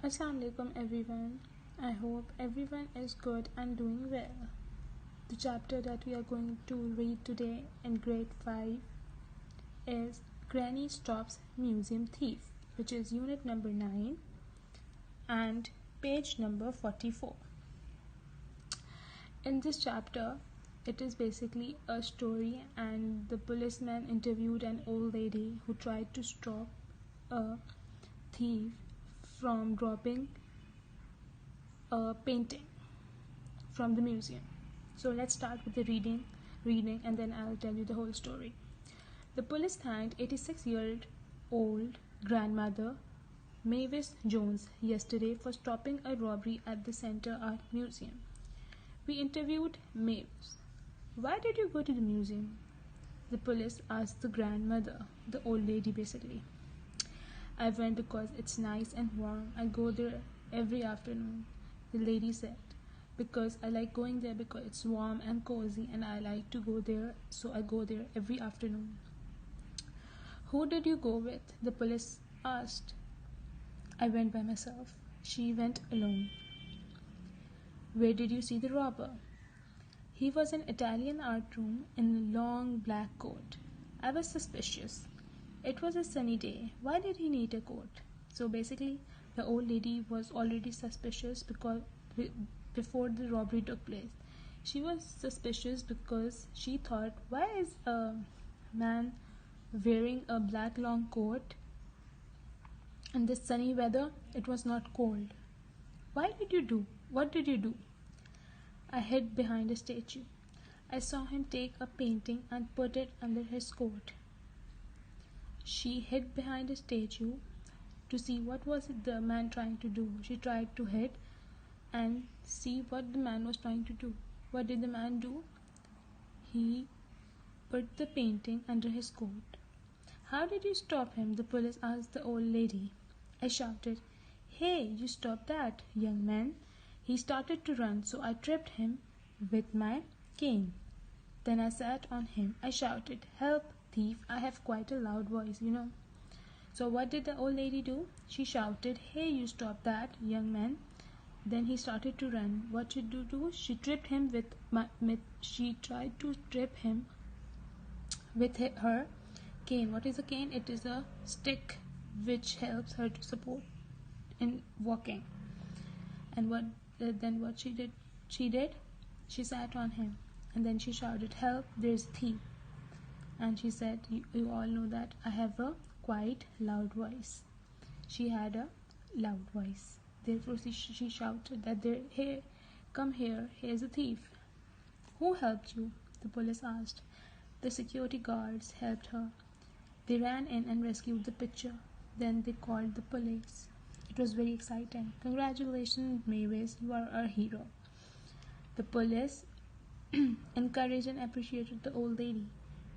Assalamu alaikum everyone. I hope everyone is good and doing well. The chapter that we are going to read today in grade 5 is Granny Stops Museum Thief, which is unit number 9 and page number 44. In this chapter, it is basically a story, and the policeman interviewed an old lady who tried to stop a thief from dropping a painting from the museum. So let's start with the reading and then I'll tell you the whole story. The police thanked 86-year-old grandmother Mavis Jones yesterday for stopping a robbery at the Center Art Museum. We interviewed Mavis. Why did you go to the museum? The police asked the grandmother, the old lady basically. I went because it's nice and warm. I go there every afternoon, the lady said. Because I like going there because it's warm and cozy and I like to go there, so I go there every afternoon. Who did you go with? The police asked. I went by myself. She went alone. Where did you see the robber? He was in Italian art room in a long black coat. I was suspicious. It was a sunny day. Why did he need a coat? So basically, the old lady was already suspicious because before the robbery took place. She was suspicious because she thought, why is a man wearing a black long coat in this sunny weather? It was not cold. What did you do? I hid behind a statue. I saw him take a painting and put it under his coat. She hid behind a statue to see what was the man trying to do. She tried to hide and see what the man was trying to do. What did the man do? He put the painting under his coat. How did you stop him? The police asked the old lady. I shouted, Hey, you stop that, young man. He started to run, so I tripped him with my cane. Then I sat on him. I shouted, Help, thief. I have quite a loud voice, So what did the old lady do? She shouted, Hey, you stop that, young man. Then he started to run. What did you do? She tripped him she tried to trip him with her cane. What is a cane? It is a stick which helps her to support in walking. And what she did? She sat on him, and then she shouted, Help, there's a thief. And she said, you all know that I have a quite loud voice. She had a loud voice. Therefore, she shouted that come here, here's a thief. Who helped you? The police asked. The security guards helped her. They ran in and rescued the picture. Then they called the police. It was very exciting. Congratulations, Mavis, you are our hero. The police encouraged and appreciated the old lady,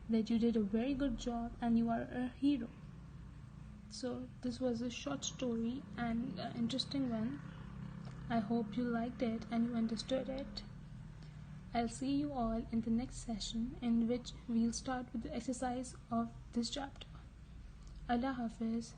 that you did a very good job and you are a hero. So this was a short story and an interesting one. I hope you liked it and you understood it. I'll see you all in the next session, in which we'll start with the exercise of this chapter. Allah Hafiz.